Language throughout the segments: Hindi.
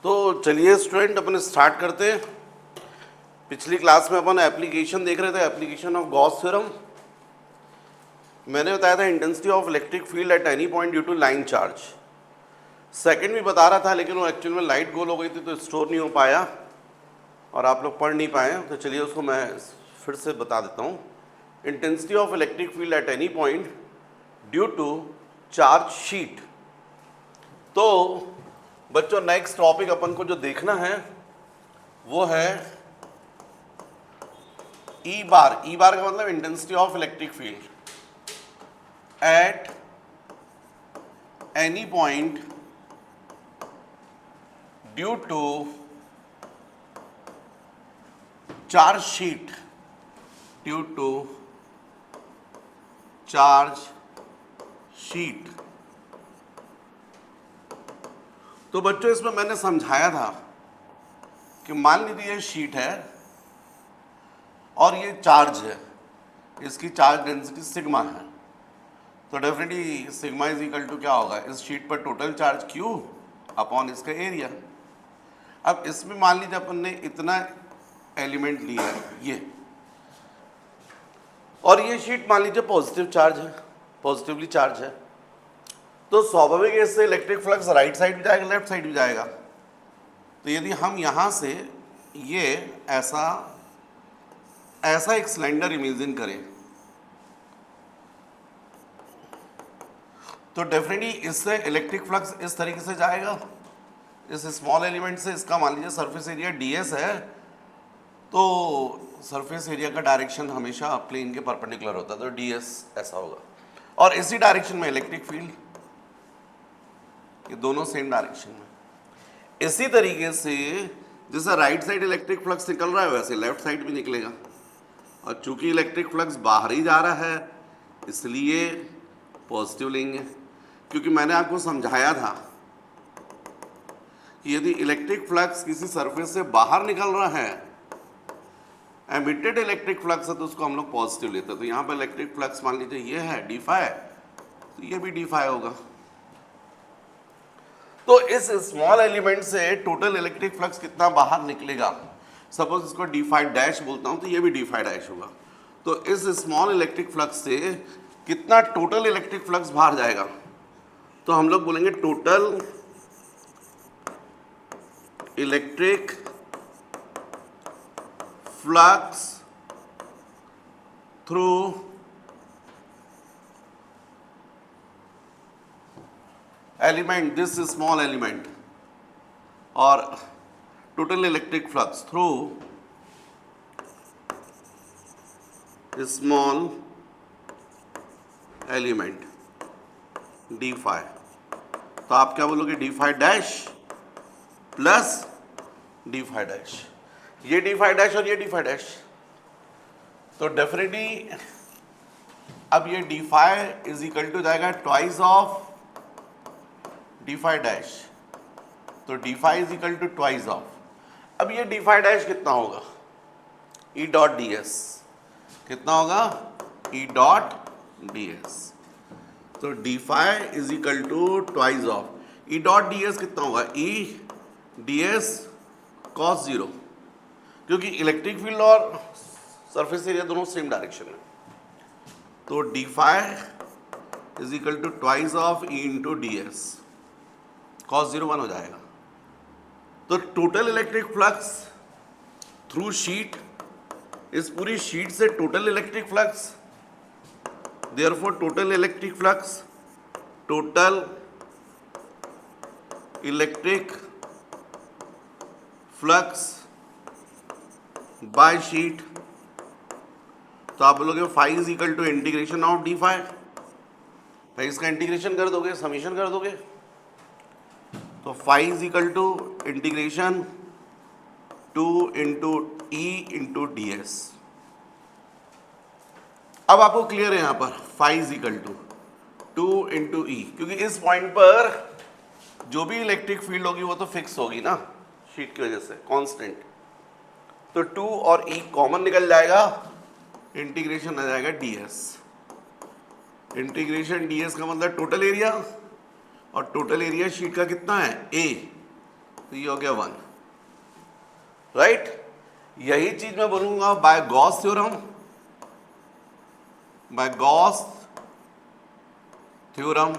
तो चलिए स्टूडेंट अपन स्टार्ट करते हैं। पिछली क्लास में अपन एप्लीकेशन देख रहे थे, एप्लीकेशन ऑफ गॉस थ्योरम। मैंने बताया था intensity of electric field at any point due to line charge. Second भी बता रहा था, लेकिन वो एक्चुअल में लाइट गोल हो गई थी तो स्टोर नहीं हो पाया और आप लोग पढ़ नहीं पाए। तो चलिए उसको मैं फिर से बता देता हूँ। Intensity of electric field at any point due to charge sheet. तो बच्चों नेक्स्ट टॉपिक अपन को जो देखना है वो है ई बार। ई बार का मतलब intensity of electric field at any point due to charge sheet, due to charge sheet. तो बच्चों इसमें मैंने समझाया था कि मान लीजिए ये शीट है और ये चार्ज है, इसकी चार्ज डेंसिटी सिग्मा है। तो definitely sigma is equal to क्या होगा, इस शीट पर टोटल चार्ज क्यू अपॉन इसका एरिया। अब इसमें मान लीजिए अपन ने इतना एलिमेंट लिया है ये, और ये शीट मान लीजिए पॉजिटिव चार्ज है, पॉजिटिवली चार्ज है। तो स्वाभाविक इससे इलेक्ट्रिक फ्लक्स राइट साइड भी जाएगा, लेफ्ट साइड भी जाएगा। तो यदि हम यहाँ से ये ऐसा एक सिलेंडर इमेजिन करें तो डेफिनेटली इससे इलेक्ट्रिक फ्लक्स इस तरीके से जाएगा। इस स्मॉल एलिमेंट से इसका मान लीजिए सरफेस एरिया ds है, तो सरफेस एरिया का डायरेक्शन हमेशा प्लेन के परपेंडिकुलर होता है, तो ds ऐसा होगा। और इसी डायरेक्शन में इलेक्ट्रिक फील्ड, ये दोनों सेम डायरेक्शन में। इसी तरीके से जैसे राइट साइड इलेक्ट्रिक फ्लक्स निकल रहा है वैसे लेफ्ट साइड भी निकलेगा। और चूंकि इलेक्ट्रिक फ्लक्स बाहर ही जा रहा है इसलिए पॉजिटिव लेंगे, क्योंकि मैंने आपको समझाया था कि यदि इलेक्ट्रिक फ्लक्स किसी सरफेस से बाहर निकल रहा है, एमिटेड इलेक्ट्रिक फ्लक्स है, तो उसको हम लोग पॉजिटिव लेते हैं। तो यहाँ पर इलेक्ट्रिक फ्लक्स मान लीजिए ये है d फाई, तो ये भी d फाई होगा। तो इस स्मॉल एलिमेंट से टोटल इलेक्ट्रिक फ्लक्स कितना बाहर निकलेगा, सपोज इसको d फाई डैश बोलता हूँ, तो ये भी d फाई डैश होगा। तो इस स्मॉल इलेक्ट्रिक फ्लक्स से कितना टोटल इलेक्ट्रिक फ्लक्स बाहर जाएगा, तो हम लोग बोलेंगे total electric flux through element, this small element, और total electric flux through small element d phi. तो आप क्या बोलोगे, d phi dash plus d phi dash, ये d फाई डैश और ये d फाई डैश। तो डेफिनेटली अब ये d phi is equal to जाएगा twice of d phi dash, तो d phi is equal to twice of. अब ये d फाई डैश कितना होगा, E डॉट ds कितना होगा, E डॉट ds। तो d phi is equal to twice of E dot ds कितना होगा, E ds cos 0, क्योंकि इलेक्ट्रिक फील्ड और सरफेस एरिया दोनों सेम डायरेक्शन है। तो d phi is equal to twice of E into ds, cos 0 1 हो जाएगा। तो total electric flux through sheet, इस पूरी शीट से total electric flux, therefore total electric flux, total electric flux bye sheet. तो आप बोलोगे phi is equal to integration of D phi, भाई इसका इंटीग्रेशन कर दोगे, समीशन कर दोगे, तो phi is equal to integration 2 into E into D S. अब आपको क्लियर है यहाँ पर phi is equal to 2 into E, क्योंकि इस पॉइंट पर जो भी इलेक्ट्रिक फील्ड होगी वो तो फिक्स होगी ना शीट की वजह से, कांस्टेंट। तो 2 और ई कॉमन निकल जाएगा, इंटीग्रेशन आ जाएगा ds। इंटीग्रेशन ds का मतलब टोटल एरिया, और टोटल एरिया शीट का कितना है a, तो ये हो गया 1, राइट। यही चीज मैं बोलूंगा by Gauss theorem, by Gauss theorem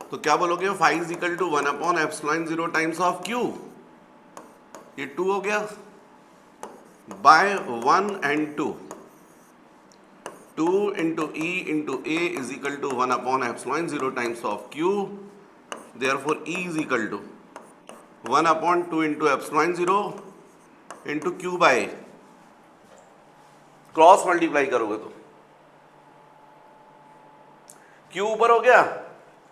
तो क्या बोलोगे, phi is equal to 1/ε0 times of Q, ये 2 हो गया, by 1 and 2, 2 into E into A is equal to 1/ε0 times of Q, therefore E is equal to 1/2 into ε0 into Q by A, cross multiply करोगे तो Q ऊपर हो गया,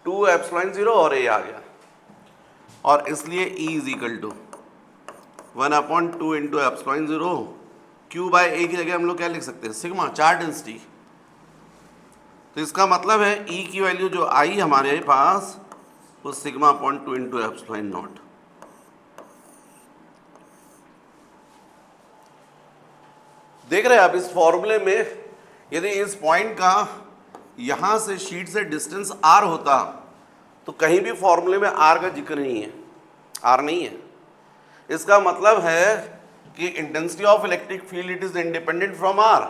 2/ε0 और A आ गया, और इसलिए E is equal to 1/2 into ε0 Q by A की जगह हम लोग क्या लिख सकते हैं, सिग्मा, चार्ज डेंसिटी। तो इसका मतलब है E की वैल्यू जो आई हमारे पास वो σ/2 इंटू ε0। देख रहे हैं आप इस फॉर्मूले में, यदि इस पॉइंट का यहां से शीट से डिस्टेंस r होता तो कहीं भी फॉर्मूले में r का जिक्र नहीं है, r नहीं है। इसका मतलब है कि intensity of electric field it is independent from r,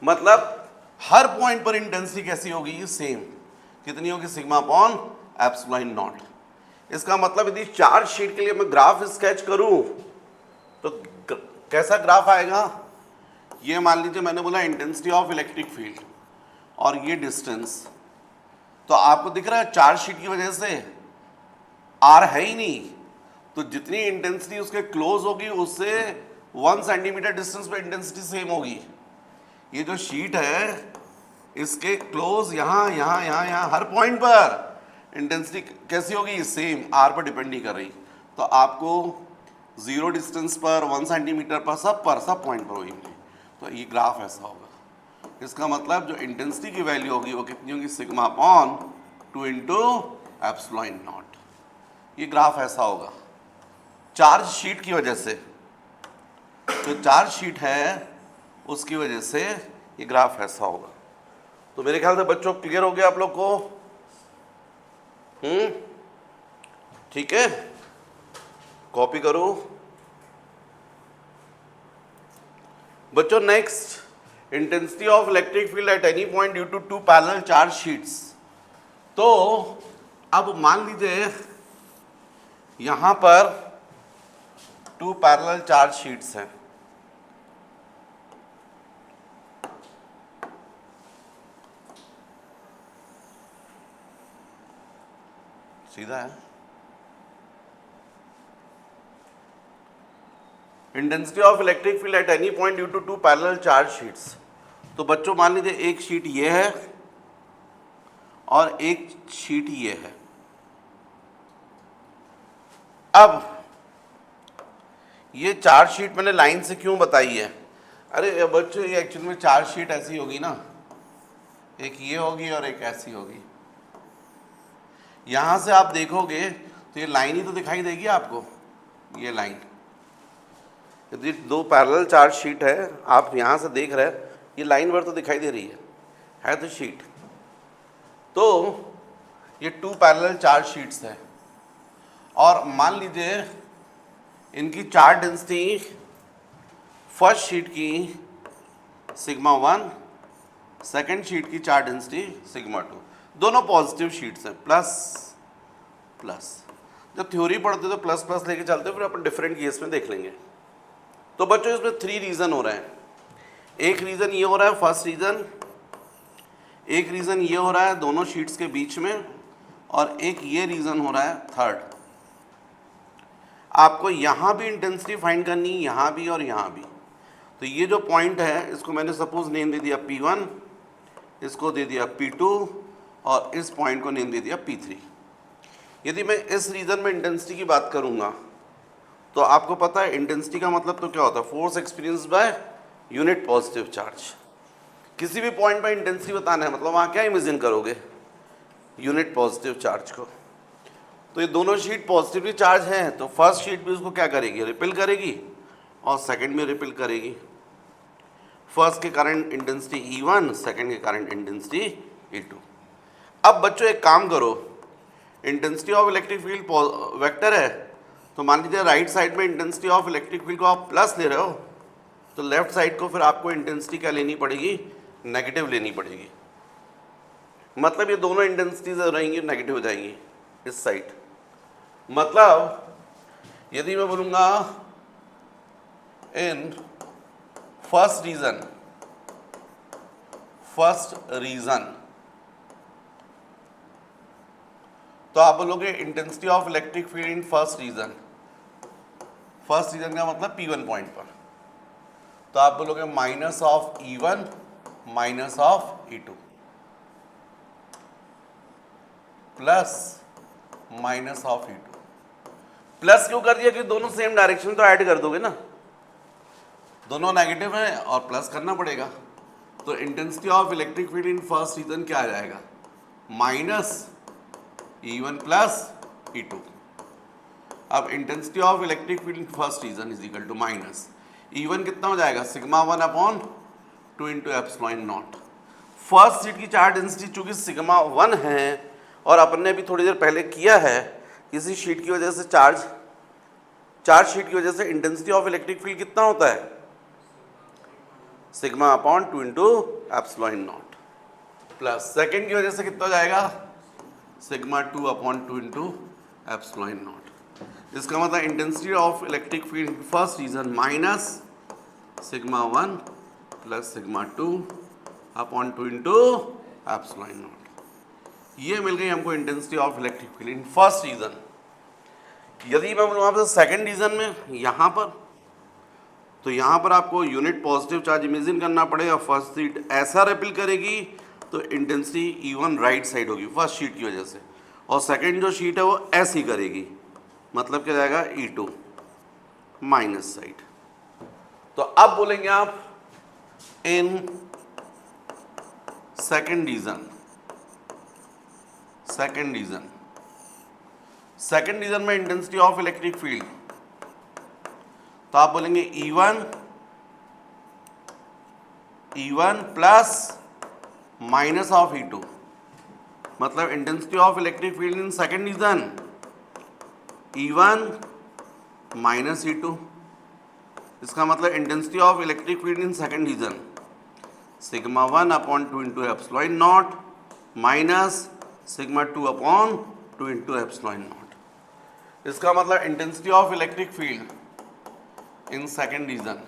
मतलब हर पॉइंट पर इंटेंसिटी कैसी होगी, सेम। कितनी होगी, σ/ε0। इसका मतलब यदि चार्ज शीट के लिए मैं ग्राफ स्केच करूं तो कैसा ग्राफ आएगा, ये मान लीजिए मैंने बोला इंटेंसिटी ऑफ इलेक्ट्रिक फील्ड और ये डिस्टेंस, तो आपको दिख रहा है चार्ज शीट की वजह से r है ही नहीं, तो जितनी इंटेंसिटी उसके क्लोज होगी उससे 1 सेंटीमीटर डिस्टेंस पे इंटेंसिटी सेम होगी। ये जो शीट है इसके क्लोज यहाँ यहाँ यहाँ यहाँ हर पॉइंट पर इंटेंसिटी कैसी होगी, सेम, r पर डिपेंड नहीं कर रही। तो आपको 0 डिस्टेंस पर, 1 सेंटीमीटर पर, सब पॉइंट पर होगी। तो ये ग्राफ ऐसा होगा। इसका मतलब जो इंटेंसिटी की वैल्यू होगी वो कितनी होगी, σ/2 इंटू ε0। ये ग्राफ ऐसा होगा चार्ज शीट की वजह से, जो चार्ज शीट है उसकी वजह से ये ग्राफ ऐसा होगा। तो मेरे ख्याल से बच्चों क्लियर हो गया आप लोग को, ठीक है, कॉपी करो बच्चों। Next, intensity of electric field at any point due to 2 parallel charge sheets. तो अब मान लीजिए यहां पर 2 पैरेलल चार्ज शीट्स हैं, सीधा है। Intensity of electric field at any point due to 2 parallel charge sheets. तो बच्चों मान लीजिए एक शीट ये है और एक शीट ये है। अब ये चार्ज शीट मैंने लाइन से क्यों बताई है, अरे बच्चों ये एक्चुअली में चार्ज शीट ऐसी होगी ना, एक ये होगी और एक ऐसी होगी। यहां से आप देखोगे तो ये लाइन ही तो दिखाई देगी आपको, ये लाइन। यदि 2 पैरेलल चार्ज शीट है, आप यहां से देख रहे हैं, ये लाइन भर तो दिखाई दे रही है तो शीट। तो ये 2 पैरेलल चार्ज शीट्स है और मान लीजिए इनकी चार्ज डेंसिटी फर्स्ट शीट की σ1, सेकंड शीट की चार्ज डेंसिटी σ2, दोनों पॉजिटिव शीट्स हैं, प्लस प्लस। जब थ्योरी पढ़ते तो प्लस प्लस लेके चलते, फिर अपन डिफरेंट केस में देख लेंगे। तो बच्चों इसमें 3 रीज़न हो रहे हैं। एक रीज़न ये हो रहा है फर्स्ट रीज़न, एक रीज़न ये हो रहा है दोनों शीट्स के बीच में, और एक ये रीज़न हो रहा है थर्ड। आपको यहाँ भी इंटेंसिटी फाइंड करनी, यहाँ भी और यहाँ भी। तो ये जो पॉइंट है इसको मैंने सपोज नेम दे दिया P1, इसको दे दिया P2 और इस पॉइंट को नेम दे दिया P3। यदि मैं इस रीजन में इंटेंसिटी की बात करूंगा तो आपको पता है इंटेंसिटी का मतलब तो क्या होता है, force experience by unit positive charge. किसी भी पॉइंट पर इंटेंसिटी बताना है मतलब वहाँ क्या इमेजिन करोगे, यूनिट पॉजिटिव चार्ज को। तो ये दोनों शीट पॉजिटिवली चार्ज हैं, तो फर्स्ट शीट भी उसको क्या करेगी, रिपेल करेगी, और सेकंड में रिपेल करेगी। फर्स्ट के करंट इंटेंसिटी E1, सेकंड के करंट इंटेंसिटी E2। अब बच्चों एक काम करो, intensity of electric field vector है, तो मान लीजिए राइट साइड में इंटेंसिटी ऑफ इलेक्ट्रिक फील्ड को आप प्लस ले रहे हो, तो लेफ्ट साइड को फिर आपको इंटेंसिटी क्या लेनी पड़ेगी, नेगेटिव लेनी पड़ेगी। मतलब ये दोनों इंटेंसिटीज रहेंगी नेगेटिव हो जाएंगी इस साइड। मतलब यदि मैं बोलूँगा इन फर्स्ट रीजन, तो आप बोलोगे intensity of electric field in first region का मतलब P1 पॉइंट पर, तो आप बोलोगे minus of E1 minus of E2 plus minus of E2। Plus क्यों कर दिया कि दोनों सेम डायरेक्शन, तो ऐड कर दोगे ना, दोनों नेगेटिव हैं और प्लस करना पड़ेगा। तो intensity of electric field in first region क्या आ जाएगा, माइनस E1 प्लस E2। अब intensity of electric field in first region is equal to minus E1 कितना हो जाएगा, sigma 1 upon 2 into epsilon nought. First sheet की चार्ज डेंसिटी चूंकि सिग्मा 1 है और अपन ने भी थोड़ी देर पहले किया है, इसी शीट की वजह से चार्ज शीट की वजह से इंटेंसिटी ऑफ इलेक्ट्रिक फील्ड कितना होता है, sigma upon 2 into epsilon nought, plus second की वजह से कितना हो जाएगा, sigma 2 upon 2 into epsilon nought. इसका मतलब intensity of electric field first region minus sigma 1 plus sigma 2 upon 2 into epsilon nought. ये मिल गई हमको intensity of electric field in first region. यदि मैं बोलूँ आपसे सेकेंड रीजन में, यहाँ पर, तो यहाँ पर आपको यूनिट पॉजिटिव चार्ज इमेजिन करना पड़ेगा। फर्स्ट शीट ऐसा रिपेल करेगी तो इंटेंसिटी E1 राइट साइड होगी फर्स्ट शीट की वजह से, और सेकेंड जो शीट है वो ऐसी करेगी, मतलब क्या जाएगा E2 माइनस साइड। तो अब बोलेंगे आप इन सेकेंड रीजन में इंटेंसिटी ऑफ इलेक्ट्रिक फील्ड, तो आप बोलेंगे E1 plus minus of E2, मतलब intensity of electric field in second region E1 minus E2। इसका मतलब intensity of electric field in second region sigma 1 upon 2 into epsilon nought minus sigma 2 upon 2 into epsilon nought. इसका मतलब intensity of electric field in second region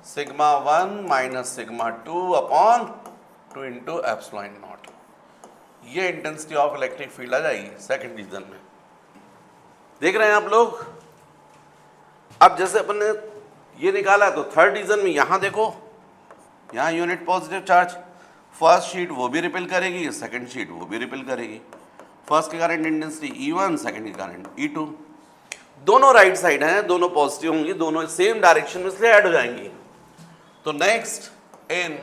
sigma 1 minus sigma 2 upon 2 into epsilon nought. ये इंटेंसिटी ऑफ इलेक्ट्रिक फील्ड आ जाएगी सेकेंड रीजन में। देख रहे हैं आप लोग। अब जैसे अपन ने ये निकाला तो थर्ड रीजन में यहाँ देखो, यहाँ unit positive charge, first sheet वो भी रिपेल करेगी, सेकंड शीट वो भी रिपेल करेगी। फर्स्ट के कारण इंटेंसिटी E1, सेकंड के कारण E2। दोनों राइट साइड हैं, दोनों पॉजिटिव होंगी, दोनों सेम डायरेक्शन में इसलिए ऐड हो जाएंगी। तो next in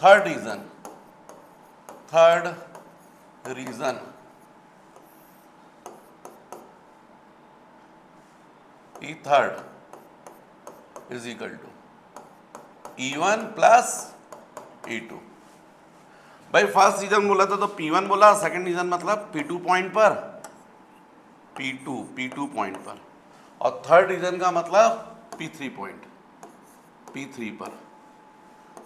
third region E third is equal to E1 plus E2। भाई फर्स्ट रीजन बोला था तो P1 बोला, सेकंड रीजन मतलब P2 पॉइंट पर, P2 पॉइंट पर, और थर्ड रीजन का मतलब P3 पॉइंट, P3 पर।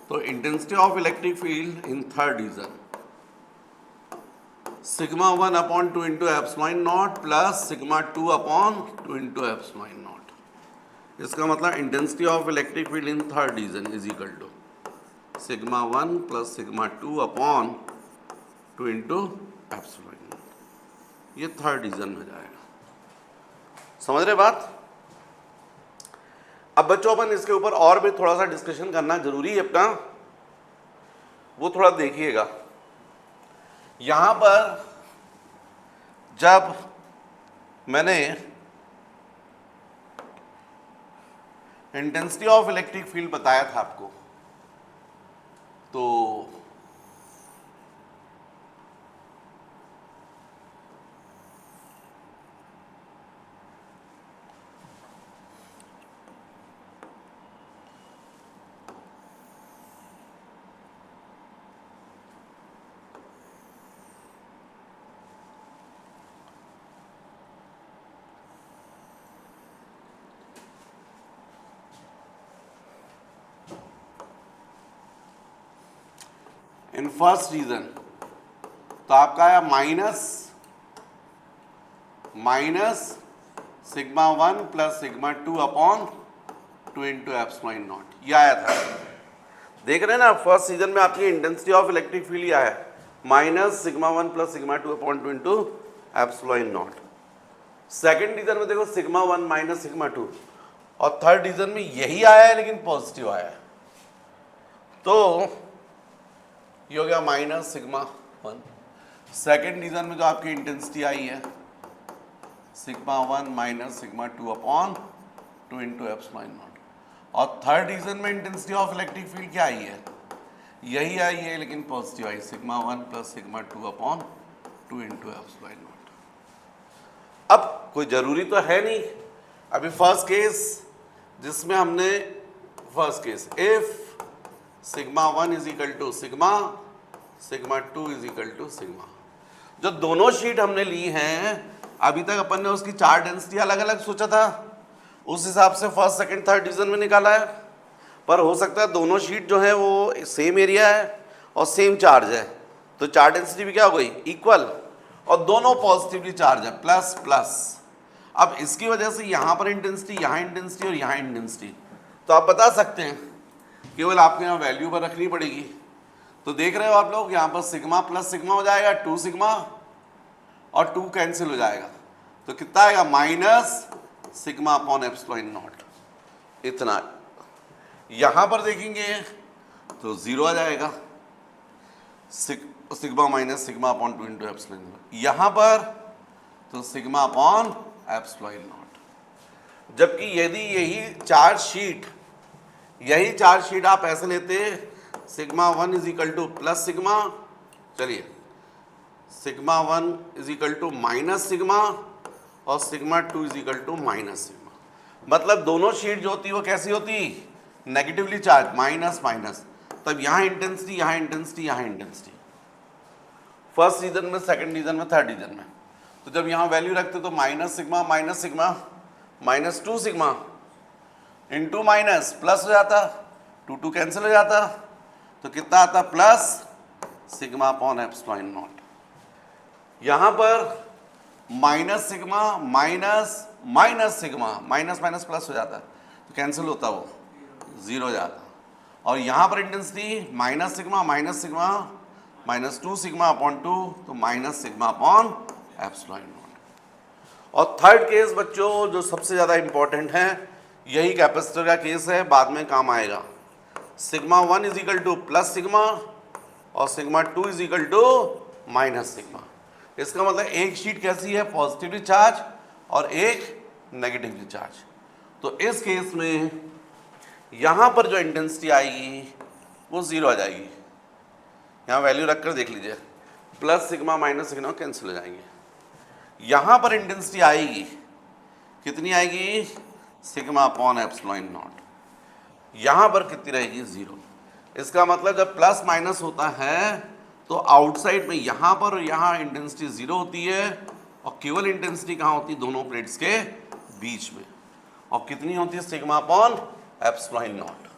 तो intensity of electric field in third region sigma 1 upon 2 into epsilon nought plus sigma 2 upon 2 into epsilon nought. इसका मतलब intensity of electric field in third region is equal to sigma 1 plus sigma 2 upon 2 into epsilon nought. ये थर्ड रीजन में जाएगा। समझ रहे बात। अब बच्चों अपन इसके ऊपर और भी थोड़ा सा डिस्कशन करना जरूरी है अपना, वो थोड़ा देखिएगा। यहां पर जब मैंने इंटेंसिटी ऑफ इलेक्ट्रिक फील्ड बताया था आपको, तो इन फर्स्ट रीजन, तो आपका आया minus sigma 1 plus sigma 2 upon 2 into epsilon nought, ये आया था। देख रहे हैं ना, फर्स्ट सीजन में आपकी इंटेंसिटी ऑफ इलेक्ट्रिक फील्ड ये आया minus sigma 1 plus sigma 2 upon 2 into epsilon nought. Second region में देखो सिग्मा 1 माइनस सिग्मा 2, और थर्ड रीजन में यही आया है लेकिन पॉजिटिव आया है, तो ये हो गया माइनस सिग्मा 1। सेकेंड रीजन में जो आपकी इंटेंसिटी आई है sigma 1 minus sigma 2 upon 2 into epsilon not, और थर्ड रीजन में इंटेंसिटी ऑफ इलेक्ट्रिक फील्ड क्या आई है, यही आई है लेकिन positive I, sigma 1 plus sigma 2 upon 2 into epsilon not. अब कोई ज़रूरी तो है नहीं, अभी फर्स्ट केस जिसमें हमने first case if sigma 1 is equal to sigma 2 is equal to sigma, जो दोनों शीट हमने ली हैं अभी तक अपन ने उसकी चार डेंसिटी अलग अलग सोचा था, उस हिसाब से फर्स्ट सेकंड थर्ड डिवीजन में निकाला है, पर हो सकता है दोनों शीट जो है वो सेम एरिया है और सेम चार्ज है, तो चार डेंसिटी भी क्या हो गई इक्वल, और दोनों पॉजिटिवली चार्ज है प्लस प्लस। अब इसकी वजह से यहाँ पर इंटेंसिटी, यहाँ इंटेंसिटी और यहाँ इंटेंसिटी, तो आप बता सकते हैं केवल आपको यहाँ वैल्यू पर रखनी पड़ेगी। तो देख रहे हो आप लोग यहाँ पर सिग्मा प्लस सिग्मा हो जाएगा 2 सिग्मा, और 2 कैंसिल हो जाएगा, तो कितना आएगा minus sigma upon epsilon not, इतना। यहाँ पर देखेंगे तो 0 आ जाएगा, sigma minus sigma upon 2 into epsilon not, यहाँ पर तो सिग्मा अपॉन एप्सिलॉन नॉट। जबकि यदि यही चार शीट आप ऐसे लेते sigma 1 is equal to plus sigma, चलिए sigma 1 is equal to minus sigma और sigma 2 is equal to minus sigma, मतलब दोनों शीट जो होती वो कैसी होती नेगेटिवली चार्ज, माइनस माइनस, तब यहाँ इंटेंसिटी यहाँ इंटेंसिटी यहाँ इंटेंसिटी, फर्स्ट रीजन में सेकंड रीजन में थर्ड रीजन में। तो जब यहाँ वैल्यू रखते तो minus sigma minus 2 sigma into minus plus हो जाता, 2 कैंसिल हो जाता, तो कितना आता plus sigma upon epsilon not. यहाँ पर minus sigma minus sigma minus minus plus हो जाता, तो कैंसिल होता वो 0 हो जाता, और यहाँ पर intensity minus sigma minus 2 sigma upon 2, तो minus sigma upon epsilon not. और थर्ड केस बच्चों जो सबसे ज़्यादा इंपॉर्टेंट है, यही कैपेसिटर का केस है, बाद में काम आएगा। Sigma 1 is equal to plus sigma और sigma 2 is equal to minus sigma. इसका मतलब एक शीट कैसी है पॉजिटिवली चार्ज और एक नेगेटिवली चार्ज। तो इस केस में यहाँ पर जो इंटेंसिटी आएगी वो 0 आ जाएगी, यहाँ वैल्यू रखकर देख लीजिए, plus sigma minus sigma cancel हो जाएंगे। यहाँ पर इंटेंसिटी आएगी, कितनी आएगी सिग्मा अपॉन एप्सिलॉन नॉट, यहाँ पर कितनी रहेगी 0। इसका मतलब जब प्लस माइनस होता है तो आउटसाइड में यहाँ पर और यहाँ इंटेंसिटी 0 होती है, और केवल इंटेंसिटी कहाँ होती है दोनों प्लेट्स के बीच में, और कितनी होती है सिग्मा अपॉन एप्सिलॉन नॉट।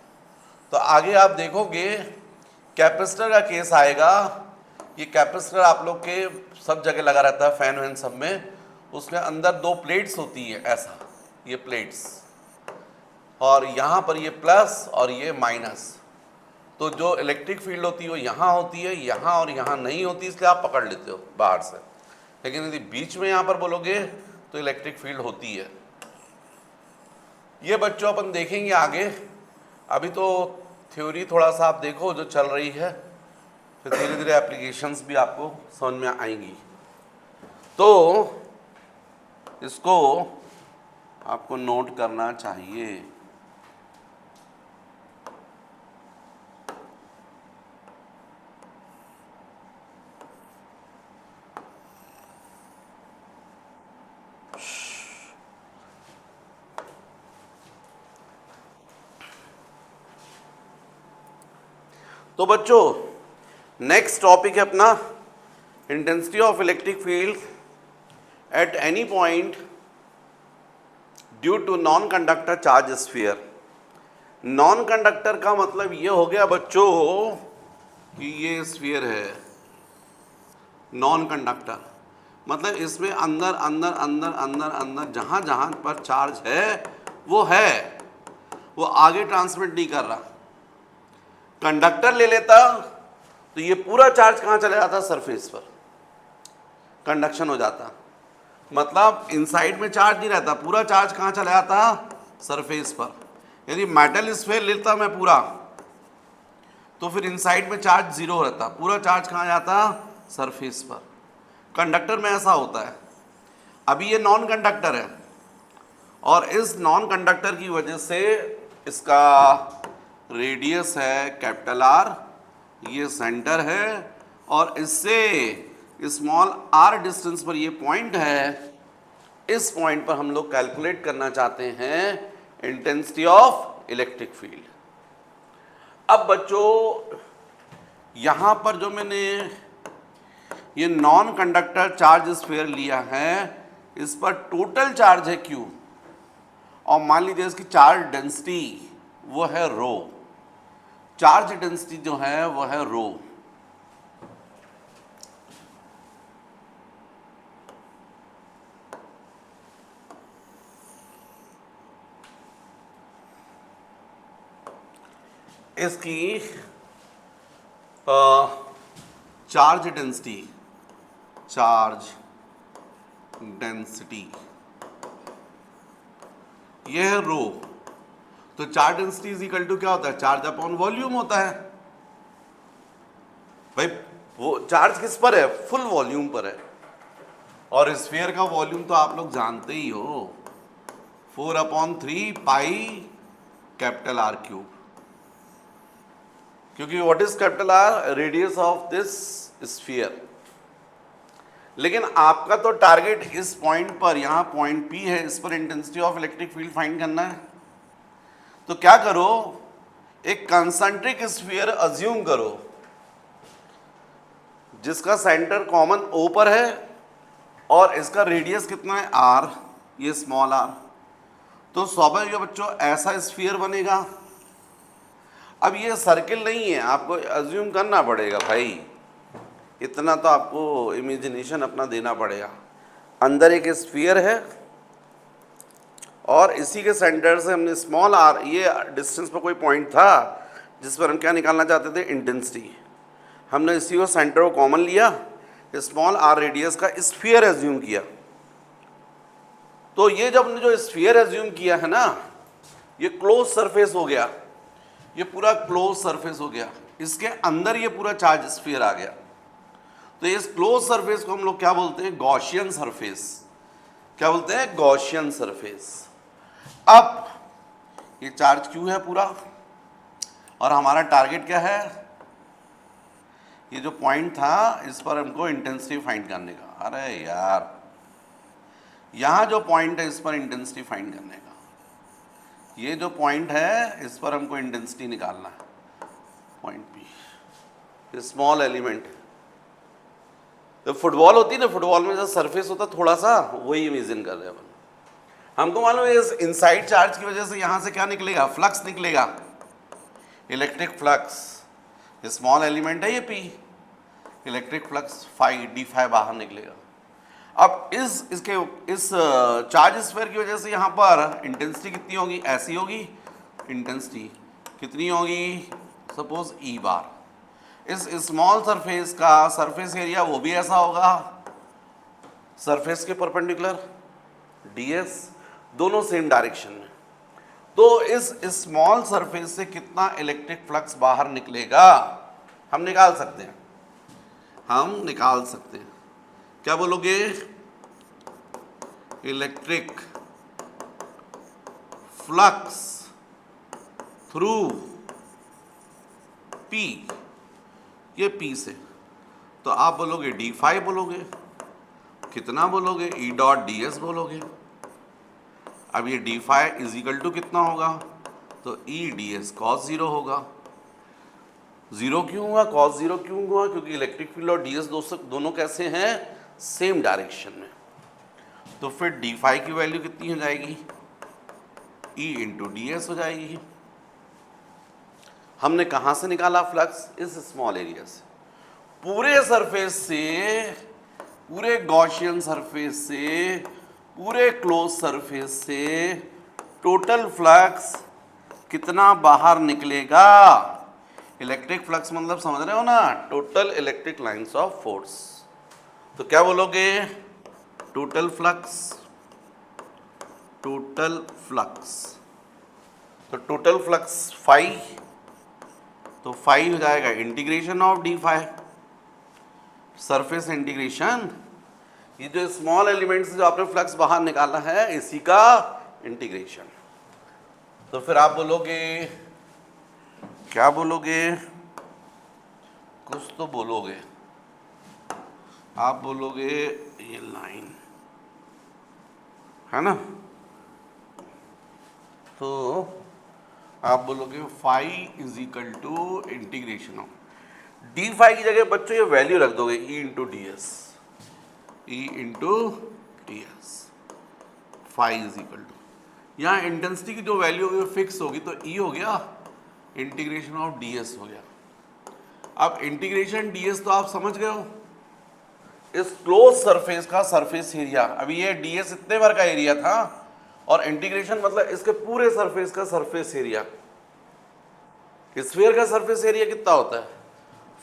तो आगे आप देखोगे कैपेसिटर का केस आएगा, ये कैपेसिटर आप लोग के सब जगह लगा रहता है, फैन वैन सब में, उसमें अंदर 2 प्लेट्स होती है ऐसा, ये प्लेट्स, और यहाँ पर ये प्लस और ये माइनस। तो जो इलेक्ट्रिक फील्ड होती है वो यहाँ होती है, यहाँ और यहाँ नहीं होती, इसलिए आप पकड़ लेते हो बाहर से, लेकिन यदि बीच में यहाँ पर बोलोगे तो इलेक्ट्रिक फील्ड होती है। ये बच्चों अपन देखेंगे आगे, अभी तो थ्योरी थोड़ा सा आप देखो जो चल रही है, फिर धीरे धीरे एप्लीकेशंस भी आपको समझ में आएंगी। तो इसको आपको नोट करना चाहिए। तो बच्चों नेक्स्ट टॉपिक है अपना intensity of electric field at any point due to non conductor charge sphere. Non conductor का मतलब ये हो गया बच्चों कि ये स्फीयर है नॉन कंडक्टर, मतलब इसमें अंदर अंदर अंदर अंदर अंदर जहाँ जहाँ पर चार्ज है, वो आगे ट्रांसमिट नहीं कर रहा। कंडक्टर ले लेता तो ये पूरा चार्ज कहाँ चला जाता, सरफेस पर कंडक्शन हो जाता, मतलब इनसाइड में चार्ज नहीं रहता, पूरा चार्ज कहाँ चला जाता, सरफेस पर। यदि मेटल स्फीयर लेता मैं पूरा, तो फिर इनसाइड में चार्ज जीरो रहता, पूरा चार्ज कहाँ जाता, सरफेस पर। कंडक्टर में ऐसा होता है। अभी ये नॉन कंडक्टर है और इस नॉन कंडक्टर की वजह से इसका रेडियस है कैपिटल आर, ये सेंटर है और इससे स्मॉल आर डिस्टेंस पर ये पॉइंट है। इस पॉइंट पर हम लोग कैलकुलेट करना चाहते हैं इंटेंसिटी ऑफ इलेक्ट्रिक फील्ड। अब बच्चों यहाँ पर जो मैंने ये नॉन कंडक्टर चार्ज स्फीयर लिया है, इस पर टोटल चार्ज है Q और मान लीजिए इसकी चार्ज डेंसिटी वो है रो, चार्ज डेंसिटी जो है वो है रो। इसकी चार्ज डेंसिटी ये है रो। तो charge density is equal to क्या होता है, चार्ज अपॉन वॉल्यूम होता है। भाई वो चार्ज किस पर है, फुल वॉल्यूम पर है, और स्फीयर का वॉल्यूम तो आप लोग जानते ही हो, 4/3 पाई कैपिटल आर क्यूब, क्योंकि what is capital R, radius of this sphere. लेकिन आपका तो टारगेट इस पॉइंट पर, यहाँ पॉइंट P है, इस पर intensity of electric field find करना है। तो क्या करो, एक कंसंट्रिक स्फीयर अज्यूम करो जिसका सेंटर कॉमन O पर है और इसका रेडियस कितना है R, ये स्मॉल r। तो स्वाभाविक बच्चों ऐसा स्फीयर बनेगा। अब ये सर्किल नहीं है, आपको अज्यूम करना पड़ेगा भाई, इतना तो आपको इमेजिनेशन अपना देना पड़ेगा। अंदर एक स्फीयर है और इसी के सेंटर से हमने स्मॉल आर, ये डिस्टेंस पर कोई पॉइंट था जिस पर हम क्या निकालना चाहते थे, इंटेंसिटी। हमने इसी को सेंटर को कॉमन लिया, स्मॉल आर रेडियस का स्फीयर एज्यूम किया। तो ये जब हमने जो स्फीयर एज्यूम किया है ना, ये क्लोज सरफेस हो गया, ये पूरा क्लोज सरफेस हो गया, इसके अंदर ये पूरा चार्ज स्फीयर आ गया। तो इस क्लोज सरफेस को हम लोग क्या बोलते हैं, गॉसियन सरफेस। क्या बोलते हैं, गॉसियन सरफेस। अब ये चार्ज Q है पूरा और हमारा टारगेट क्या है, ये जो पॉइंट था इस पर हमको इंटेंसिटी फाइंड करने का। अरे यार, यहाँ जो पॉइंट है इस पर इंटेंसिटी फाइंड करने का, ये जो पॉइंट है इस पर हमको इंटेंसिटी निकालना है, पॉइंट P, स्मॉल एलिमेंट। तो फुटबॉल होती है ना, फुटबॉल में जो सरफेस होता है थोड़ा सा, वही इमेजिन कर रहे हैं अपन। हमको मालूम है इस इनसाइड चार्ज की वजह से यहाँ से क्या निकलेगा, फ्लक्स निकलेगा, इलेक्ट्रिक फ्लक्स। स्मॉल एलिमेंट है ये P, इलेक्ट्रिक फ्लक्स d∅ बाहर निकलेगा। अब इस चार्ज स्फीयर की वजह से यहाँ पर इंटेंसिटी कितनी होगी, ऐसी होगी, इंटेंसिटी कितनी होगी, सपोज E बार। इस स्मॉल सरफेस का सरफेस एरिया वो भी ऐसा होगा, सरफेस के परपेंडिकुलर ds, दोनों सेम डायरेक्शन में। तो इस स्मॉल सरफेस से कितना इलेक्ट्रिक फ्लक्स बाहर निकलेगा हम निकाल सकते हैं, क्या बोलोगे, इलेक्ट्रिक फ्लक्स थ्रू P, ये P से, तो आप बोलोगे d∅ बोलोगे, कितना बोलोगे, E.ds बोलोगे। अब ये d∅ इज इक्वल टू कितना होगा, तो E.ds cos 0 होगा। जीरो क्यों हुआ, cos 0 क्यों हुआ, क्योंकि इलेक्ट्रिक फील्ड और ds दोनों कैसे हैं, सेम डायरेक्शन में। तो फिर d∅ की वैल्यू कितनी हो जाएगी, E × ds हो जाएगी। हमने कहाँ से निकाला फ्लक्स? इस स्मॉल एरिया से। पूरे सरफेस से, पूरे गॉसियन सरफेस से, पूरे क्लोज सरफेस से टोटल फ्लक्स कितना बाहर निकलेगा? इलेक्ट्रिक फ्लक्स मतलब समझ रहे हो ना, total electric lines of force. तो क्या बोलोगे? Total flux, total flux. तो टोटल फ्लक्स फाई, तो फाई हो जाएगा integration of D phi, surface integration. ये जो स्मॉल एलिमेंट से जो आपने फ्लक्स बाहर निकाला है इसी का इंटीग्रेशन। तो फिर आप बोलोगे, क्या बोलोगे? कुछ तो बोलोगे। आप बोलोगे ये लाइन है ना, तो आप बोलोगे phi is equal to integration of D phi की जगह बच्चों ये वैल्यू रख दोगे E into D S, E into D S. Phi is equal to, यहाँ इंटेंसिटी की जो वैल्यू होगी वो फिक्स होगी, तो ई हो गया इंटीग्रेशन ऑफ डी एस हो गया। अब इंटीग्रेशन डी एस तो आप समझ गए हो, इस क्लोज सरफेस का सरफेस एरिया। अभी ये डी एस इतने बार का एरिया था और इंटीग्रेशन मतलब इसके पूरे सरफेस का सरफेस एरिया। स्फीयर का सरफेस एरिया कितना होता है?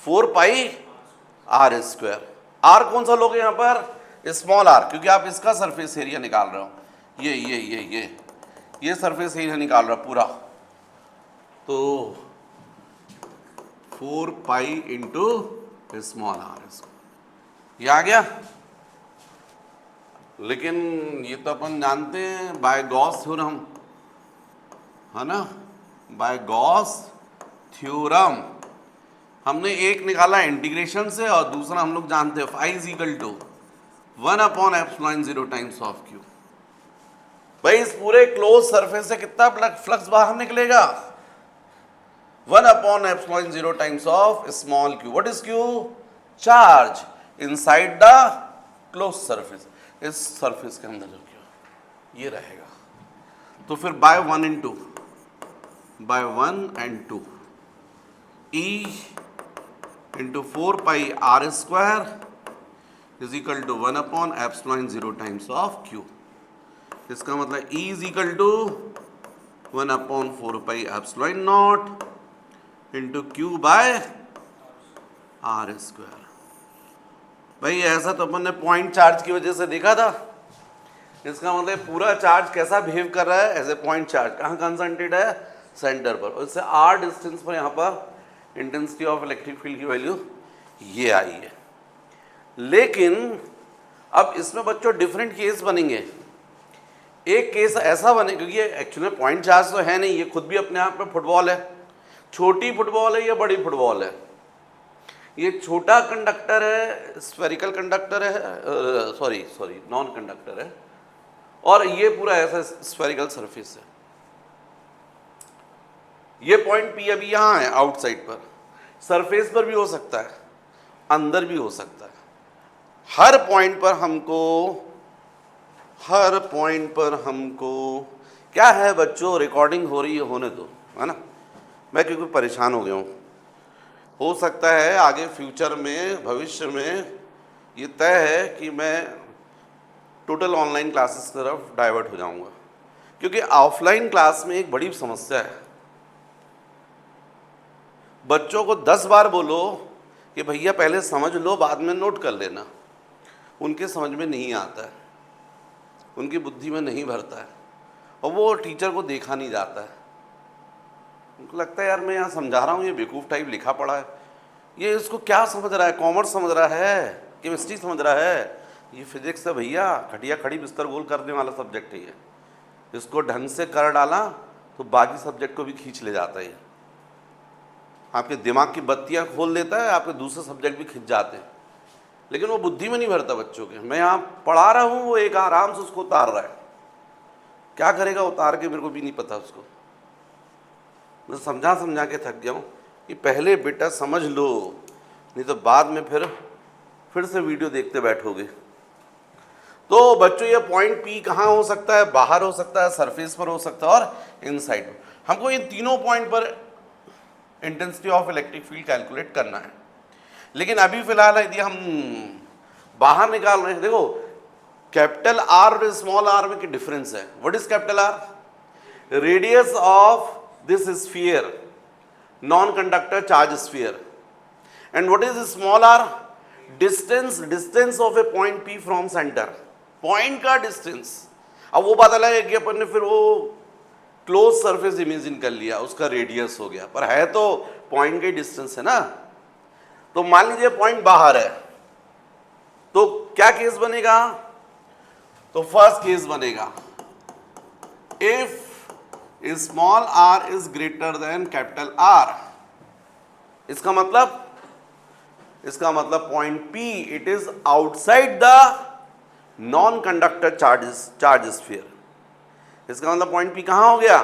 4 पाई आर स्क्वायर। आर कौन सा लोगे यहाँ पर? स्मॉल आर, क्योंकि आप इसका सरफेस एरिया निकाल रहे हो। ये सरफेस एरिया निकाल रहा पूरा, तो 4 पाई इंटू स्मॉल आर, ये आ गया। लेकिन ये तो अपन जानते हैं बाय गॉस थ्योरम, है ना, बाय गॉस थ्योरम हमने एक निकाला इंटीग्रेशन से और दूसरा हम लोग जानते हैं phi is equal to 1/ε0 times of q. भाई इस पूरे क्लोज सरफेस से कितना फ्लक्स बाहर निकलेगा? 1/ε0 times of small q. What is q? Charge inside the close surface, इस सरफेस के अंदर जो क्यू ये रहेगा। तो फिर by 1 and 2 E into 4 pi r square is equal to 1/ε0 times of q. इसका मतलब E is equal to 1/4 pi epsilon not into q by are square. भाई ऐसा तो अपन ने पॉइंट चार्ज की वजह से देखा था। इसका मतलब पूरा चार्ज कैसा बिहेव कर रहा है? As a point charge. कहाँ कंसंट्रेटेड है? सेंटर पर। और इससे r डिस्टेंस पर यहाँ पर इंटेंसिटी ऑफ इलेक्ट्रिक फील्ड की वैल्यू ये आई है। लेकिन अब इसमें बच्चों डिफरेंट केस बनेंगे। एक केस ऐसा बने, क्योंकि ये एक्चुअली पॉइंट चार्ज तो है नहीं, ये खुद भी अपने आप में फुटबॉल है। छोटी फुटबॉल है या बड़ी फुटबॉल है? ये छोटा कंडक्टर है, स्फेरिकल कंडक्टर है, सॉरी नॉन कंडक्टर है, और ये पूरा ऐसा स्फेरिकल सरफेस है। ये पॉइंट P अभी यहाँ है आउटसाइड पर, सरफेस पर भी हो सकता है, अंदर भी हो सकता है। हर पॉइंट पर हमको क्या है बच्चों, रिकॉर्डिंग हो रही है, होने दो, है ना। मैं क्योंकि परेशान हो गया हूँ। हो सकता है आगे फ्यूचर में, भविष्य में ये तय है कि मैं टोटल ऑनलाइन क्लासेस की तरफ डाइवर्ट हो जाऊंगा, क्योंकि ऑफलाइन क्लास में एक बड़ी समस्या है। बच्चों को 10 बार बोलो कि भैया पहले समझ लो बाद में नोट कर लेना, उनके समझ में नहीं आता है, उनकी बुद्धि में नहीं भरता है, और वो टीचर को देखा नहीं जाता है। उनको लगता है यार मैं यहाँ समझा रहा हूँ, ये बेवकूफ़ टाइप लिखा पड़ा है, ये इसको क्या समझ रहा है, कॉमर्स समझ रहा है, केमिस्ट्री समझ रहा है, ये फिजिक्स है भैया, खटिया खड़ी बिस्तर गोल करने वाला सब्जेक्ट है ये। इसको ढंग से कर डाला तो बाकी सब्जेक्ट को भी खींच ले जाता है। आपके दिमाग की बत्तियाँ खोल देता है, आपके दूसरे सब्जेक्ट भी खिंच जाते हैं, लेकिन वो बुद्धि में नहीं भरता बच्चों के। मैं यहाँ पढ़ा रहा हूँ, वो एक आराम से उसको उतार रहा है, क्या करेगा उतार के मेरे को भी नहीं पता उसको। मैं समझा के थक गया हूँ कि पहले बेटा समझ लो, नहीं तो बाद में फिर से वीडियो देखते बैठोगे। तो बच्चों ये पॉइंट P कहाँ हो सकता है? बाहर हो सकता है, सरफेस पर हो सकता है, और इनसाइड। हमको इन तीनों पॉइंट पर intensity of electric field calculate करना है। लेकिन अभी फिलहाल यदि हम बाहर निकाल रहे हैं, देखो कैपिटल आर और स्मॉल आर में क्या डिफरेंस है। What is capital R? Radius of this sphere, non conductor charge sphere. And what is small R? Distance of a point P from centre, point का डिस्टेंस। अब वो पता लगा कि अपन ने फिर वो क्लोज सरफेस इमेजिन कर लिया, उसका रेडियस हो गया, पर है तो पॉइंट का डिस्टेंस है ना। तो मान लीजिए पॉइंट बाहर है, तो क्या केस बनेगा? तो फर्स्ट केस बनेगा if small R is greater than capital R. इसका मतलब point P it is outside the non conductor charge sphere. इसका मतलब पॉइंट पी कहां हो गया?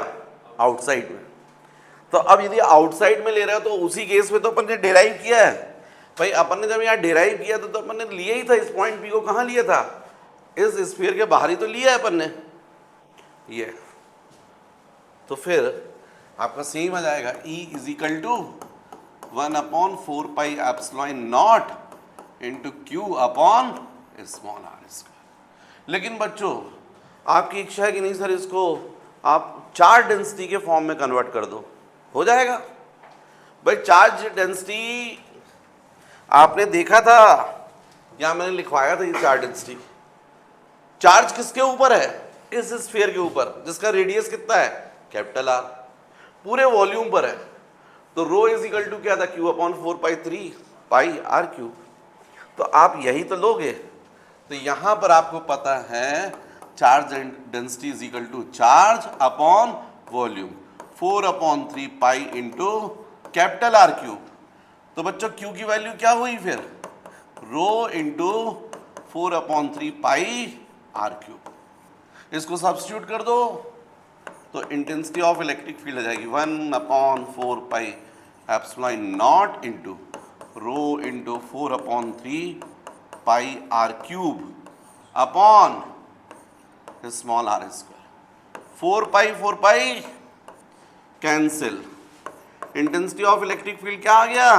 आउटसाइड में। तो अब यदि आउटसाइड में ले रहे हो तो उसी केस में तो अपन ने डेराइव किया है भाई। अपन ने जब यहाँ डेराइव किया तो अपन ने लिया ही था इस पॉइंट पी को। कहाँ लिया था? इस स्फीयर के बाहर ही तो लिया है अपन ने ये। तो फिर आपका सेम आ जाएगा E is equal to 1/4 pi epsilon not into Q upon small R square. लेकिन बच्चों आपकी इच्छा है कि नहीं सर इसको आप चार्ज डेंसिटी के फॉर्म में कन्वर्ट कर दो, हो जाएगा भाई। चार्ज डेंसिटी आपने देखा था, यहां मैंने लिखवाया था ये चार्ज डेंसिटी। चार्ज किसके ऊपर है? इस स्फीयर के ऊपर, जिसका रेडियस कितना है? Capital are. पूरे वॉल्यूम पर है। तो रो इज इक्वल टू क्या था? Q upon 4/3 pi are cube. तो आप यही तो लोगे। तो यहां पर आपको पता है charge density is equal to charge upon volume 4/3 pi into capital R cube. तो बच्चों Q की वैल्यू क्या हुई फिर? Rho into 4/3 pi are cube. इसको सब्स्टिट्यूट कर दो तो इंटेंसिटी ऑफ इलेक्ट्रिक फील्ड आ जाएगी 1/4 pi epsilon not into rho into 4/3 pi are cube upon small R square. 4 pi cancel. Intensity of electric field क्या आ गया?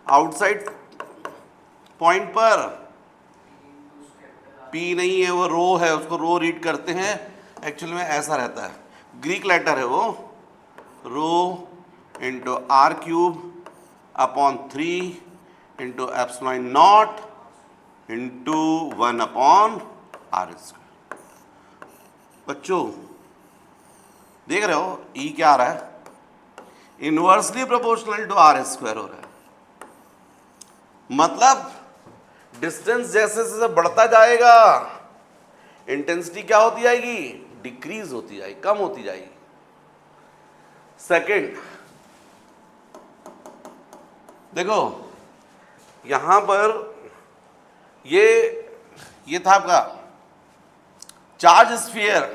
आउटसाइड पॉइंट पर P नहीं है, वो रो है, उसको रो रीड करते हैं। एक्चुअली में ऐसा रहता है, ग्रीक लेटर है वो, rho into r cube upon 3 into epsilon not into 1/r square. बच्चों देख रहे हो E क्या आ रहा है? Inversely proportional to are square हो रहा है। मतलब डिस्टेंस जैसे जैसे बढ़ता जाएगा इंटेंसिटी क्या होती जाएगी? डिक्रीज होती जाएगी, कम होती जाएगी। सेकंड देखो यहां पर ये था आपका चार्ज स्फीयर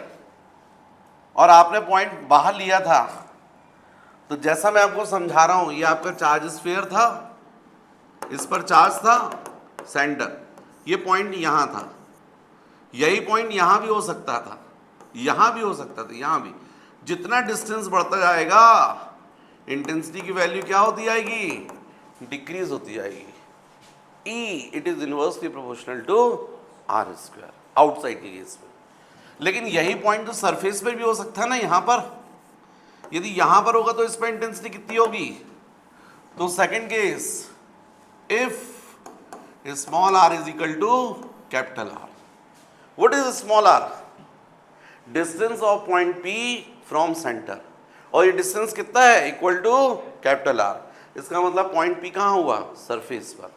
और आपने पॉइंट बाहर लिया था। तो जैसा मैं आपको समझा रहा हूं, ये आपका चार्ज स्फीयर था, इस पर चार्ज था सेंटर, ये पॉइंट यहां था, यही पॉइंट यहां भी हो सकता था, यहां भी हो सकता था, यहां भी। जितना डिस्टेंस बढ़ता जाएगा इंटेंसिटी की वैल्यू क्या होती जाएगी? डिक्रीज होती जाएगी। E it is inversely proportional to are square outside के केस में। लेकिन यही पॉइंट तो सरफेस पे भी हो सकता है ना। यहां पर यदि यहां पर होगा तो इस पर इंटेंसिटी कितनी होगी? तो second case if small R is equal to capital R. What is small R? Distance of point P from centre, और ये डिस्टेंस कितना है? Equal to capital R. इसका मतलब पॉइंट P कहाँ हुआ? सरफेस पर।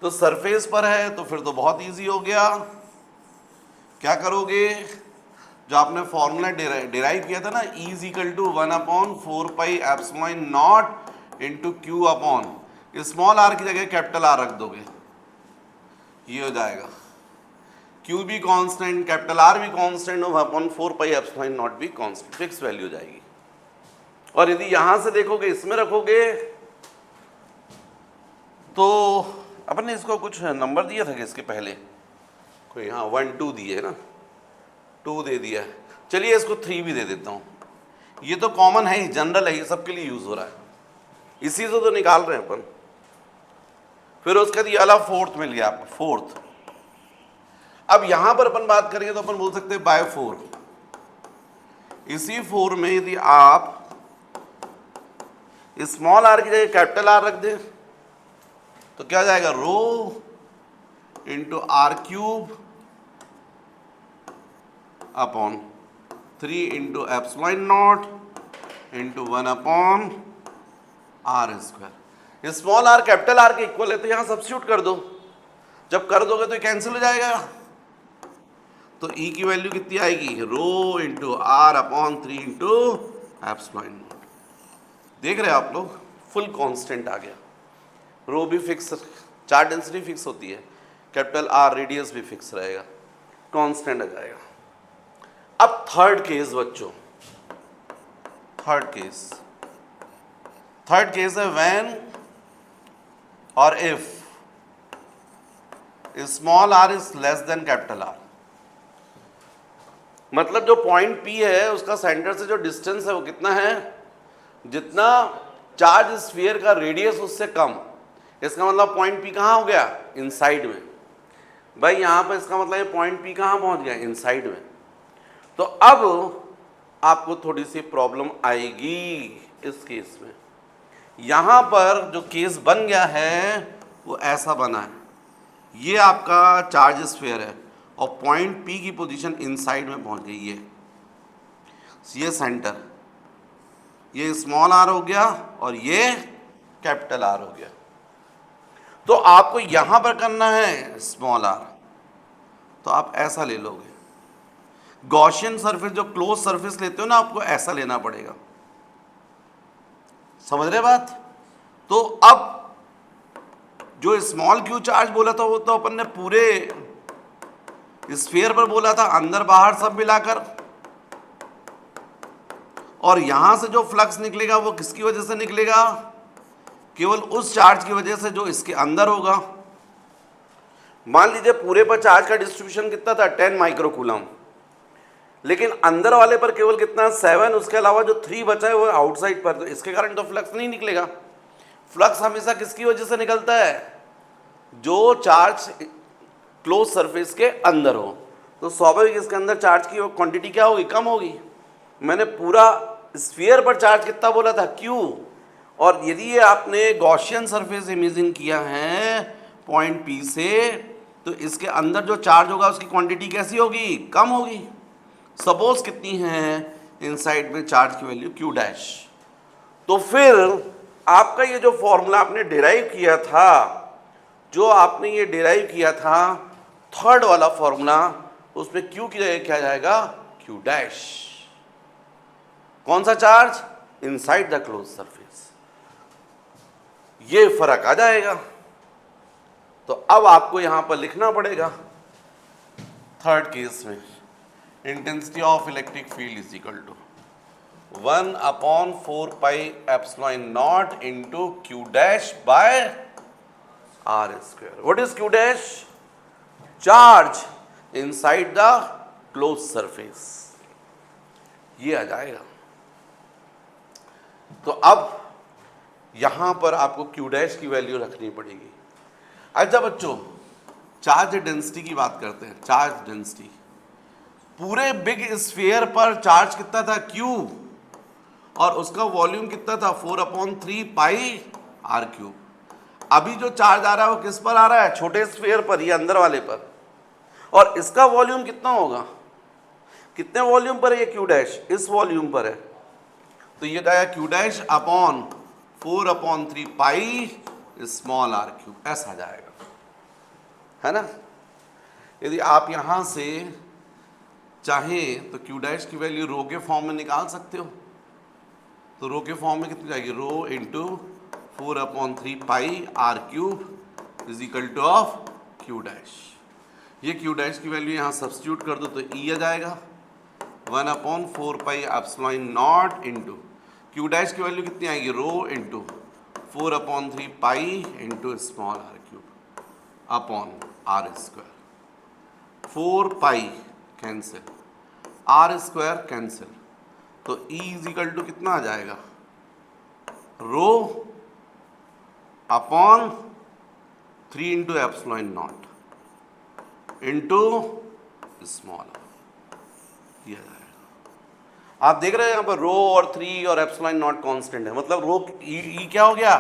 तो सरफेस पर है तो फिर तो बहुत इजी हो गया। क्या करोगे? जो आपने फॉर्मूला डिराइव किया था ना, E is equal to 1/4 pi epsilon not into Q upon small R की जगह कैपिटल आर रख दोगे, ये हो जाएगा। Q भी कांस्टेंट, कैपिटल आर भी कांस्टेंट, 1/4 पाई एप्सिलॉन नॉट भी कांस्टेंट, फिक्स वैल्यू हो जाएगी। और यदि यहां से देखोगे, इसमें रखोगे तो अपन ने इसको कुछ नंबर दिया था कि इसके पहले कोई, हाँ 1 2 दिए है ना, 2 दे दिया है। चलिए इसको 3 भी दे देता हूँ। ये तो कॉमन है ही, जनरल है, ये सबके लिए यूज हो रहा है। इसी से तो निकाल रहे हैं अपन। फिर उसके बाद ये वाला फोर्थ मिल गया आपको, फोर्थ। अब यहां पर अपन बात करेंगे तो अपन बोल सकते हैं बाय 4। इसी 4 में यदि आप स्मॉल आर की जगह कैपिटल आर रख दें तो क्या जाएगा, rho into r cube upon 3 into epsilon not into 1 upon r square. Small r capital r के इक्वल है तो यहां सब्स्टिट्यूट कर दो। जब कर दोगे तो कैंसिल हो जाएगा, तो ई की वैल्यू कितनी आएगी, rho into r upon 3 into epsilon naught. देख रहे हैं आप लोग, फुल कांस्टेंट आ गया। रो भी फिक्स, चार्ज डेंसिटी फिक्स होती है, कैपिटल आर रेडियस भी फिक्स रहेगा, कांस्टेंट आ जाएगा। अब थर्ड केस बच्चों, थर्ड केस है व्हेन और if small R is less than capital R. मतलब जो पॉइंट पी है उसका सेंटर से जो डिस्टेंस है वो कितना है, जितना चार्ज स्फीयर का रेडियस उससे कम। इसका मतलब पॉइंट पी कहाँ हो गया, इनसाइड में। भाई यहाँ पर इसका मतलब ये पॉइंट पी कहाँ पहुँच गया, इनसाइड में। तो अब आपको थोड़ी सी प्रॉब्लम आएगी इस केस में। यहाँ पर जो केस बन गया है वो ऐसा बना है, ये आपका चार्ज स्फीयर है और पॉइंट पी की पोजीशन इनसाइड में पहुँच गई है। ये सेंटर, ये स्मॉल आर हो गया और ये कैपिटल आर हो गया। तो आपको यहां पर करना है स्मॉल आर, तो आप ऐसा ले लोगे। गॉसियन सरफेस जो क्लोज सरफेस लेते हो ना, आपको ऐसा लेना पड़ेगा। समझ रहे बात। तो अब जो स्मॉल क्यू चार्ज बोला था वो तो अपन ने पूरे स्फीयर पर बोला था, अंदर बाहर सब मिलाकर। और यहां से जो फ्लक्स निकलेगा वो किसकी वजह से निकलेगा, केवल उस चार्ज की वजह से जो इसके अंदर होगा। मान लीजिए पूरे पर चार्ज का डिस्ट्रीब्यूशन कितना था, 10 माइक्रोकूलम, लेकिन अंदर वाले पर केवल कितना, 7। उसके अलावा जो 3 बचा है वो आउटसाइड पर, तो इसके कारण तो फ्लक्स नहीं निकलेगा। फ्लक्स हमेशा किसकी वजह से निकलता है, जो चार्ज क्लोज सरफेस के अंदर हो। तो स्वाभाविक इसके अंदर चार्ज की क्वांटिटी क्या होगी, कम होगी। मैंने पूरा स्फीयर पर चार्ज कितना बोला था, क्यू। और यदि ये आपने गॉसियन सरफेस इमेजिन किया है पॉइंट पी से, तो इसके अंदर जो चार्ज होगा उसकी क्वांटिटी कैसी होगी, कम होगी। सपोज कितनी है, इनसाइड में चार्ज की वैल्यू क्यू डैश। तो फिर आपका ये जो फॉर्मूला आपने डिराइव किया था, जो आपने ये डिराइव किया था थर्ड वाला फॉर्मूला, उसमें क्यू की जगह क्या जाएगा, क्यू डैश। कौन सा charge, inside the close surface. ये फर्क आ जाएगा। तो अब आपको यहां पर लिखना पड़ेगा थर्ड केस में, intensity of electric field is equal to 1/4 pi epsilon not into Q dash by are square. What is Q dash, charge inside the close surface. ये आ जाएगा। तो अब यहां पर आपको क्यू डैश की वैल्यू रखनी पड़ेगी। अच्छा बच्चों, चार्ज डेंसिटी की बात करते हैं। चार्ज डेंसिटी पूरे बिग स्फीयर पर चार्ज कितना था, क्यू, और उसका वॉल्यूम कितना था, 4/3 पाई आर क्यूब। अभी जो चार्ज आ रहा है वो किस पर आ रहा है, छोटे स्फीयर पर, ये अंदर वाले पर। और इसका वॉल्यूम कितना होगा, कितने वॉल्यूम पर है ये क्यू डैश, इस वॉल्यूम पर है। तो ये जाएगा Q dash upon 4/3 pi small are cube, ऐसा जाएगा, है ना। यदि आप यहां से चाहें तो क्यू डैश की वैल्यू रो के फॉर्म में निकाल सकते हो। तो रो के फॉर्म में कितनी जाएगी, rho into 4/3 pi are cube is equal to of q dash. ये क्यू डैश की वैल्यू यहाँ सब्स्टिट्यूट कर दो तो ई आ जाएगा 1/4 pi epsilon not into Q dash की वैल्यू कितनी आएगी, rho into 4/3 pi into small are cube upon r square. 4 pi cancel, r square cancel, तो ई इज इक्वल टू कितना आ जाएगा, rho upon 3 into epsilon not into small दिया जाएगा। आप देख रहे हैं यहाँ पर रो और 3 और एप्सिलॉन नॉट कांस्टेंट है, मतलब रो ई क्या हो गया,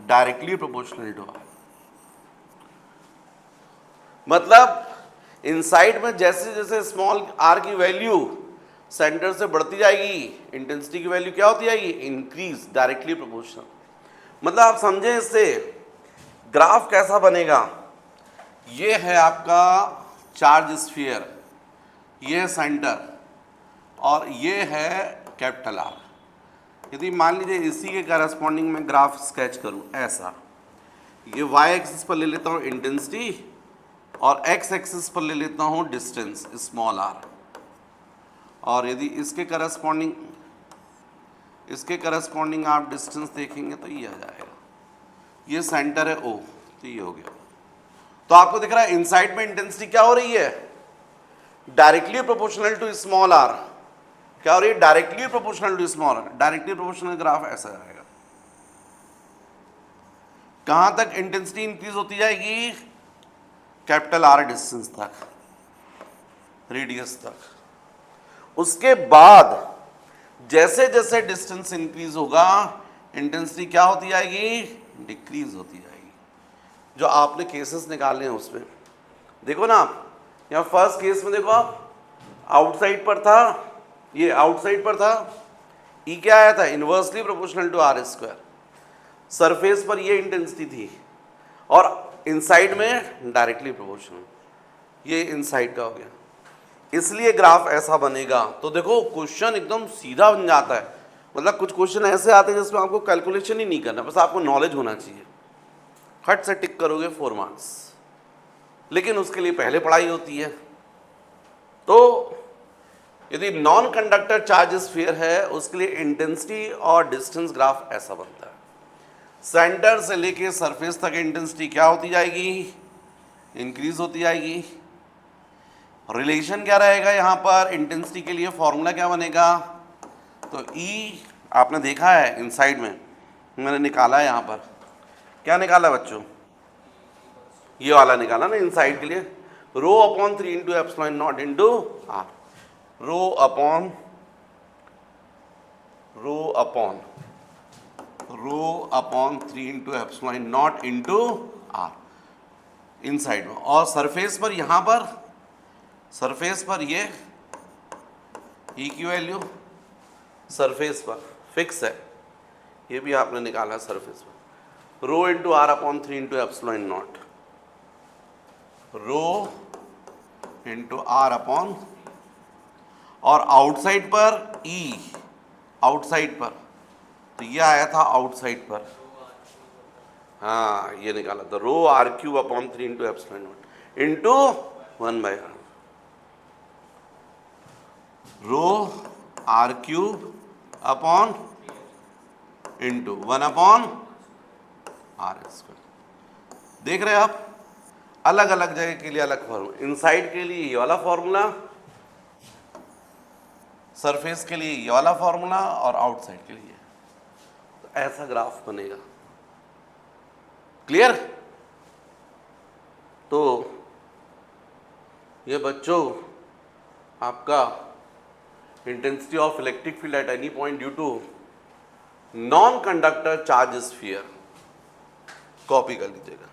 डायरेक्टली प्रोपोर्शनल टू आर। मतलब इनसाइड में जैसे जैसे स्मॉल आर की वैल्यू सेंटर से बढ़ती जाएगी, इंटेंसिटी की वैल्यू क्या होती जाएगी, इंक्रीज, डायरेक्टली प्रोपोर्शनल। मतलब आप समझें इससे ग्राफ कैसा बनेगा, ये है आपका चार्ज स्फीयर, ये है सेंटर और ये है कैपिटल आर। यदि मान लीजिए इसी के करस्पॉन्डिंग में ग्राफ स्केच करूं ऐसा, ये वाई एक्सिस पर ले लेता हूं इंटेंसिटी और एक्स एक्सिस पर ले लेता हूं डिस्टेंस स्मॉल आर, और यदि इसके करस्पॉन्डिंग आप डिस्टेंस देखेंगे तो ये आ जाएगा, ये सेंटर है ओ, तो ये हो गया। तो आपको दिख रहा है इनसाइड में इंटेंसिटी क्या हो रही है, directly proportional to small R. क्या हो रही है, directly proportional to small R. Directly proportional graph ऐसा आएगा। कहां तक इंटेंसिटी इंक्रीज होती जाएगी, कैपिटल आर डिस्टेंस तक, रेडियस तक। उसके बाद जैसे जैसे डिस्टेंस इंक्रीज होगा इंटेंसिटी क्या होती जाएगी, डिक्रीज होती जाएगी। जो आपने केसेस निकाले हैं उसमें देखो ना, यहाँ फर्स्ट केस में देखो आप, आउटसाइड पर था, ये आउटसाइड पर था, ई क्या आया था, inversely proportional to are square. Surface पर ये इंटेंसिटी थी और इनसाइड में डायरेक्टली प्रोपोर्शनल, ये इनसाइड का हो गया, इसलिए ग्राफ ऐसा बनेगा। तो देखो क्वेश्चन एकदम सीधा बन जाता है। मतलब कुछ क्वेश्चन ऐसे आते हैं जिसमें आपको कैलकुलेशन ही नहीं करना, बस आपको नॉलेज होना चाहिए, हट से टिक करोगे 4 मार्क्स। लेकिन उसके लिए पहले पढ़ाई होती है। तो यदि नॉन कंडक्टर चार्ज स्फीयर है उसके लिए इंटेंसिटी और डिस्टेंस ग्राफ ऐसा बनता है। सेंटर से लेके सरफेस तक इंटेंसिटी क्या होती जाएगी, इंक्रीज होती जाएगी। रिलेशन क्या रहेगा यहाँ पर, इंटेंसिटी के लिए फॉर्मूला क्या बनेगा, तो ई आपने देखा है इनसाइड में, मैंने निकाला है यहाँ पर, क्या निकाला बच्चों, ये वाला निकाला ना इनसाइड के लिए, rho upon 3 into epsilon not into R. Rho upon rho upon 3 into epsilon not into R inside में। और सरफेस पर यहाँ पर, सरफेस पर ये ई की वैल्यू सरफेस पर फिक्स है, ये भी आपने निकाला सरफेस पर, rho into r upon 3 into epsilon naught, rho into r upon, और आउटसाइड पर ई, आउटसाइड पर तो ये आया था आउटसाइड पर, हाँ ये निकाला था, rho r cube upon 3 into epsilon not into 1/r, rho r cube upon into 1/r²। देख रहे हैं आप, अलग अलग जगह के लिए अलग फॉर्मूला, इनसाइड के लिए ये वाला फॉर्मूला, सरफेस के लिए ये वाला फॉर्मूला और आउटसाइड के लिए, तो ऐसा ग्राफ बनेगा। क्लियर। तो ये बच्चों आपका intensity of electric field at any point due to non conductor charge sphere copy कर लीजिएगा।